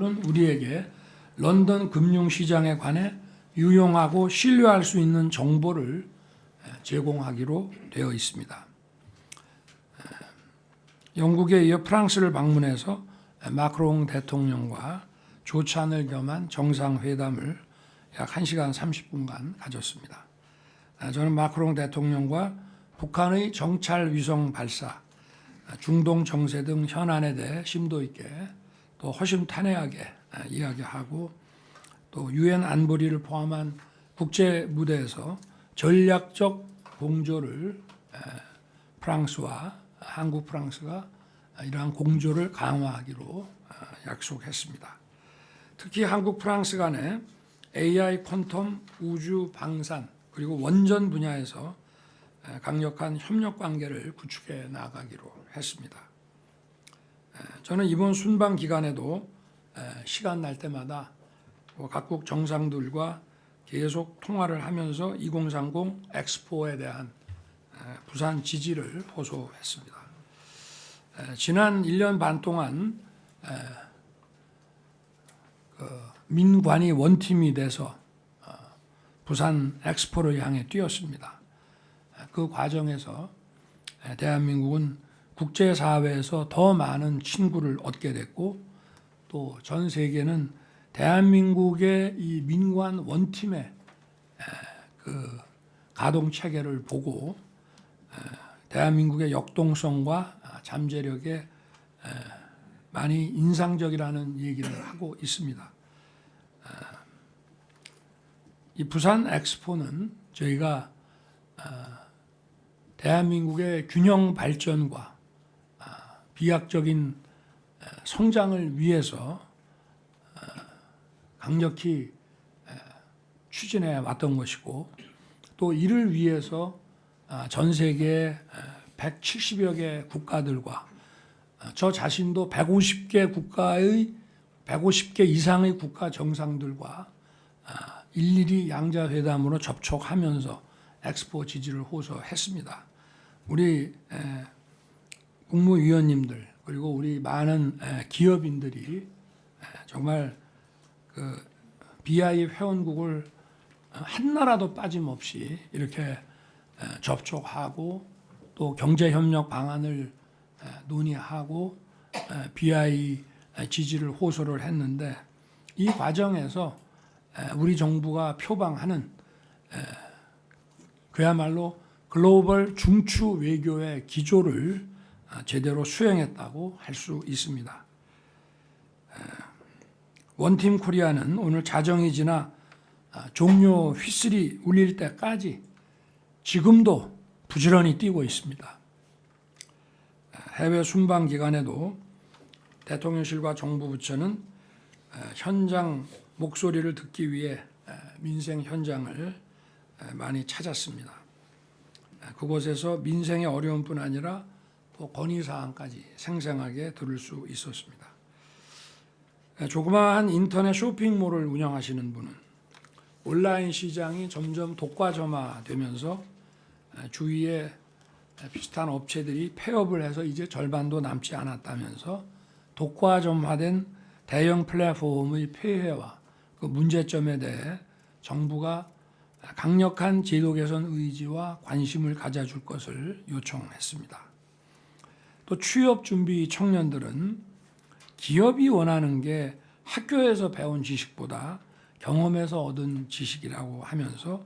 우리에게 런던 금융시장에 관해 유용하고 신뢰할 수 있는 정보를 제공하기로 되어 있습니다. 영국에 이어 프랑스를 방문해서 마크롱 대통령과 조찬을 겸한 정상회담을 약 1시간 30분간 가졌습니다. 저는 마크롱 대통령과 북한의 정찰 위성 발사, 중동 정세 등 현안에 대해 심도 있게 또 허심탄회하게 이야기하고 또 유엔 안보리를 포함한 국제 무대에서 전략적 공조를 프랑스와 한국 프랑스가 이러한 공조를 강화하기로 약속했습니다. 특히 한국 프랑스 간의 AI, 퀀텀, 우주, 방산 그리고 원전 분야에서 강력한 협력 관계를 구축해 나가기로 했습니다. 저는 이번 순방 기간에도 시간 날 때마다 각국 정상들과 계속 통화를 하면서 2030 엑스포에 대한 부산 지지를 호소했습니다. 지난 1년 반 동안 민관이 원팀이 돼서 부산 엑스포를 향해 뛰었습니다. 그 과정에서 대한민국은 국제사회에서 더 많은 친구를 얻게 됐고 또 전 세계는 대한민국의 이 민관 원팀의 그 가동 체계를 보고 대한민국의 역동성과 잠재력에 많이 인상적이라는 얘기를 하고 있습니다. 이 부산 엑스포는 저희가 대한민국의 균형 발전과 비약적인 성장을 위해서 강력히 추진해 왔던 것이고 또 이를 위해서 전 세계 170여 개 국가들과 저 자신도 150개 이상의 국가 정상들과 일일이 양자회담으로 접촉하면서 엑스포 지지를 호소했습니다. 우리 국무위원님들 그리고 우리 많은 기업인들이 정말 그 BI 회원국을 한 나라도 빠짐없이 이렇게 접촉하고 또 경제협력 방안을 논의하고 BI 지지를 호소를 했는데 이 과정에서 우리 정부가 표방하는 그야말로 글로벌 중추 외교의 기조를 제대로 수행했다고 할 수 있습니다. 원팀 코리아는 오늘 자정이 지나 종료 휘슬이 울릴 때까지 지금도 부지런히 뛰고 있습니다. 해외 순방 기간에도 대통령실과 정부 부처는 현장 목소리를 듣기 위해 민생 현장을 많이 찾았습니다. 그곳에서 민생의 어려움뿐 아니라 또 건의사항까지 생생하게 들을 수 있었습니다. 조그마한 인터넷 쇼핑몰을 운영하시는 분은 온라인 시장이 점점 독과점화되면서 주위에 비슷한 업체들이 폐업을 해서 이제 절반도 남지 않았다면서 독과점화된 대형 플랫폼의 폐해와 그 문제점에 대해 정부가 강력한 제도 개선 의지와 관심을 가져줄 것을 요청했습니다. 또 취업 준비 청년들은 기업이 원하는 게 학교에서 배운 지식보다 경험에서 얻은 지식이라고 하면서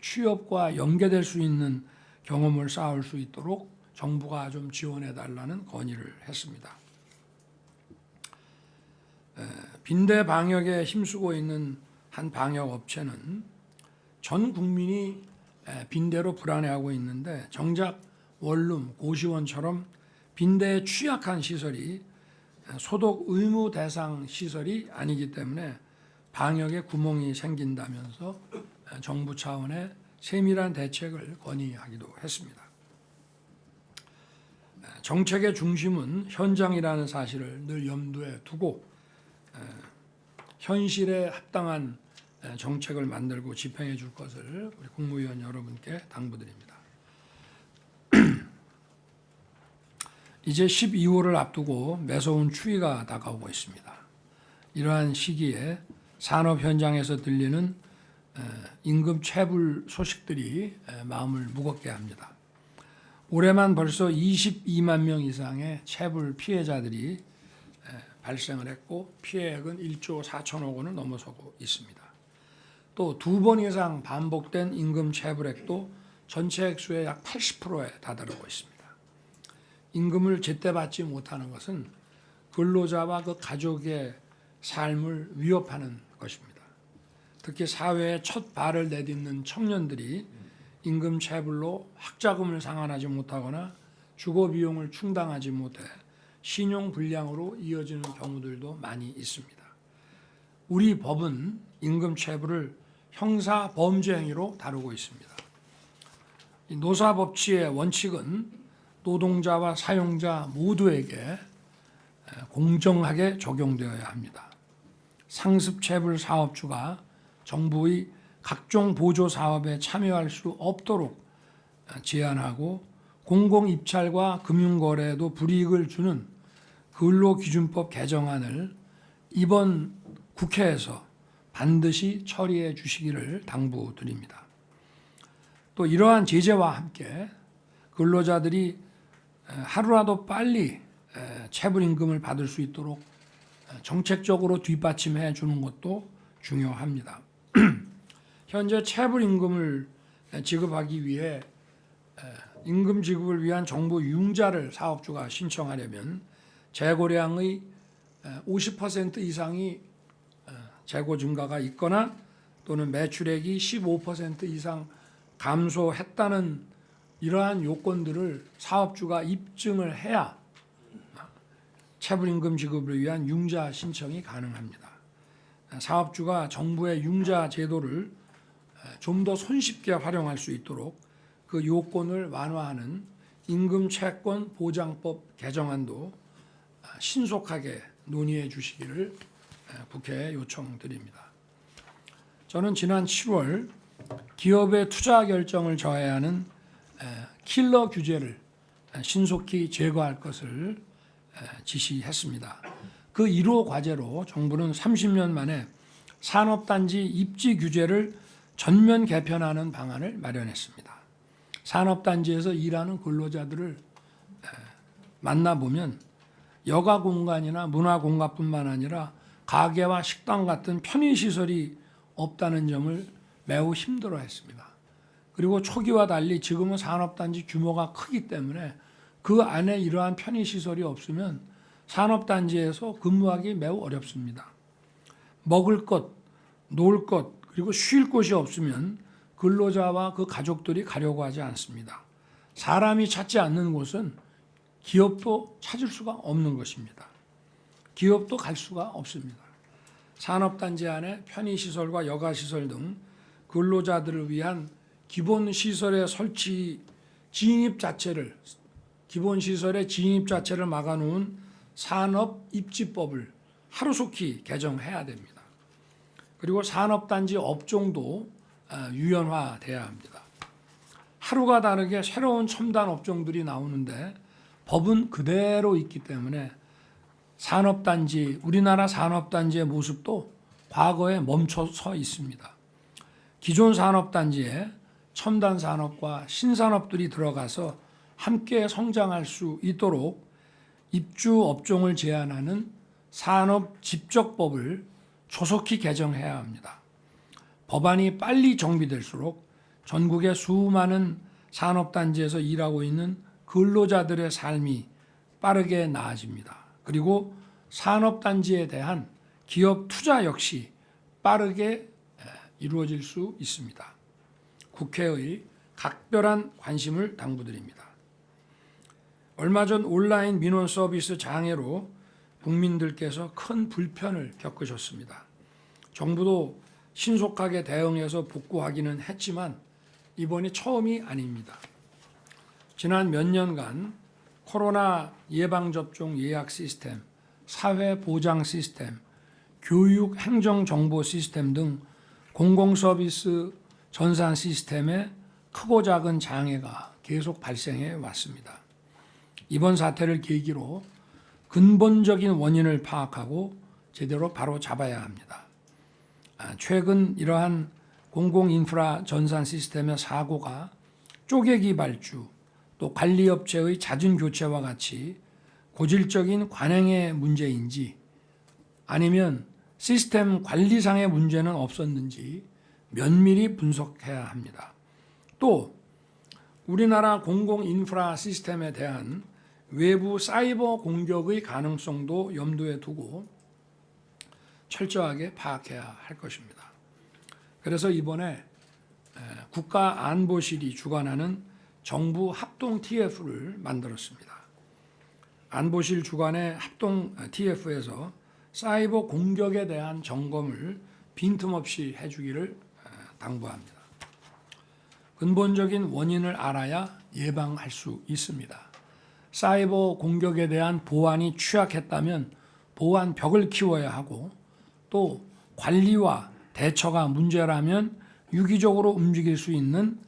취업과 연계될 수 있는 경험을 쌓을 수 있도록 정부가 좀 지원해 달라는 건의를 했습니다. 빈대 방역에 힘쓰고 있는 한 방역 업체는 전 국민이 빈대로 불안해하고 있는데 정작 원룸, 고시원처럼 빈대에 취약한 시설이 소독 의무 대상 시설이 아니기 때문에 방역에 구멍이 생긴다면서 정부 차원의 세밀한 대책을 건의하기도 했습니다. 정책의 중심은 현장이라는 사실을 늘 염두에 두고 현실에 합당한 정책을 만들고 집행해 줄 것을 우리 국무위원 여러분께 당부드립니다. 이제 12월을 앞두고 매서운 추위가 다가오고 있습니다. 이러한 시기에 산업 현장에서 들리는 임금 체불 소식들이 마음을 무겁게 합니다. 올해만 벌써 22만 명 이상의 체불 피해자들이 발생을 했고 피해액은 1조 4천억 원을 넘어서고 있습니다. 또 2번 이상 반복된 임금 체불액도 전체 액수의 약 80%에 다다르고 있습니다. 임금을 제때 받지 못하는 것은 근로자와 그 가족의 삶을 위협하는 것입니다. 특히 사회에 첫 발을 내딛는 청년들이 임금 체불로 학자금을 상환하지 못하거나 주거 비용을 충당하지 못해 신용 불량으로 이어지는 경우들도 많이 있습니다. 우리 법은 임금 체불을 형사 범죄 행위로 다루고 있습니다. 노사법치의 원칙은 노동자와 사용자 모두에게 공정하게 적용되어야 합니다. 상습 체불 사업주가 정부의 각종 보조 사업에 참여할 수 없도록 제한하고 공공입찰과 금융거래에도 불이익을 주는 근로기준법 개정안을 이번 국회에서 반드시 처리해 주시기를 당부드립니다. 또 이러한 제재와 함께 근로자들이 하루라도 빨리 체불임금을 받을 수 있도록 정책적으로 뒷받침해 주는 것도 중요합니다. 현재 체불임금을 지급하기 위해 임금 지급을 위한 정부 융자를 사업주가 신청하려면 재고량의 50% 이상이 재고 증가가 있거나 또는 매출액이 15% 이상 감소했다는 이러한 요건들을 사업주가 입증을 해야 체불임금 지급을 위한 융자 신청이 가능합니다. 사업주가 정부의 융자 제도를 좀 더 손쉽게 활용할 수 있도록 그 요건을 완화하는 임금채권 보장법 개정안도 신속하게 논의해 주시기를 국회에 요청드립니다. 저는 지난 7월 기업의 투자 결정을 저해하는 킬러 규제를 신속히 제거할 것을 지시했습니다. 그 1호 과제로 정부는 30년 만에 산업단지 입지 규제를 전면 개편하는 방안을 마련했습니다. 산업단지에서 일하는 근로자들을 만나보면 여가 공간이나 문화 공간뿐만 아니라 가게와 식당 같은 편의시설이 없다는 점을 매우 힘들어했습니다. 그리고 초기와 달리 지금은 산업단지 규모가 크기 때문에 그 안에 이러한 편의시설이 없으면 산업단지에서 근무하기 매우 어렵습니다. 먹을 것, 놀 것, 그리고 쉴 곳이 없으면 근로자와 그 가족들이 가려고 하지 않습니다. 사람이 찾지 않는 곳은 기업도 찾을 수가 없는 것입니다. 기업도 갈 수가 없습니다. 산업단지 안에 편의시설과 여가시설 등 근로자들을 위한 기본시설의 설치 진입 자체를 기본시설의 진입 자체를 막아놓은 산업입지법을 하루속히 개정해야 됩니다. 그리고 산업단지 업종도 유연화돼야 합니다. 하루가 다르게 새로운 첨단 업종들이 나오는데 법은 그대로 있기 때문에 산업단지, 우리나라 산업단지의 모습도 과거에 멈춰서 있습니다. 기존 산업단지에 첨단 산업과 신산업들이 들어가서 함께 성장할 수 있도록 입주 업종을 제한하는 산업집적법을 조속히 개정해야 합니다. 법안이 빨리 정비될수록 전국의 수많은 산업단지에서 일하고 있는 근로자들의 삶이 빠르게 나아집니다. 그리고 산업단지에 대한 기업 투자 역시 빠르게 이루어질 수 있습니다. 국회의 각별한 관심을 당부드립니다. 얼마 전 온라인 민원 서비스 장애로 국민들께서 큰 불편을 겪으셨습니다. 정부도 신속하게 대응해서 복구하기는 했지만 이번이 처음이 아닙니다. 지난 몇 년간 코로나 예방접종 예약 시스템, 사회보장 시스템, 교육 행정정보 시스템 등 공공서비스 전산 시스템에 크고 작은 장애가 계속 발생해 왔습니다. 이번 사태를 계기로 근본적인 원인을 파악하고 제대로 바로 잡아야 합니다. 최근 이러한 공공인프라 전산 시스템의 사고가 쪼개기 발주, 또 관리업체의 잦은 교체와 같이 고질적인 관행의 문제인지 아니면 시스템 관리상의 문제는 없었는지 면밀히 분석해야 합니다. 또 우리나라 공공인프라 시스템에 대한 외부 사이버 공격의 가능성도 염두에 두고 철저하게 파악해야 할 것입니다. 그래서 이번에 국가안보실이 주관하는 정부 합동 TF를 만들었습니다. 안보실 주관의 합동 TF에서 사이버 공격에 대한 점검을 빈틈없이 해주기를 당부합니다. 근본적인 원인을 알아야 예방할 수 있습니다. 사이버 공격에 대한 보안이 취약했다면 보안 벽을 키워야 하고 또 관리와 대처가 문제라면 유기적으로 움직일 수 있는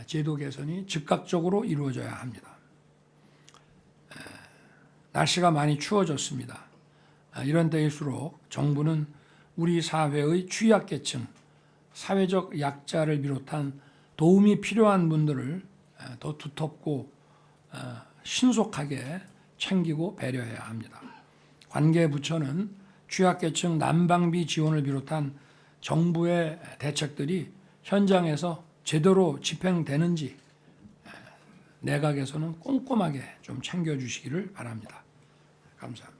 제도 개선이 즉각적으로 이루어져야 합니다. 날씨가 많이 추워졌습니다. 이런 때일수록 정부는 우리 사회의 취약계층, 사회적 약자를 비롯한 도움이 필요한 분들을 더 두텁고 신속하게 챙기고 배려해야 합니다. 관계 부처는 취약계층 난방비 지원을 비롯한 정부의 대책들이 현장에서 제대로 집행되는지 내각에서는 꼼꼼하게 좀 챙겨주시기를 바랍니다. 감사합니다.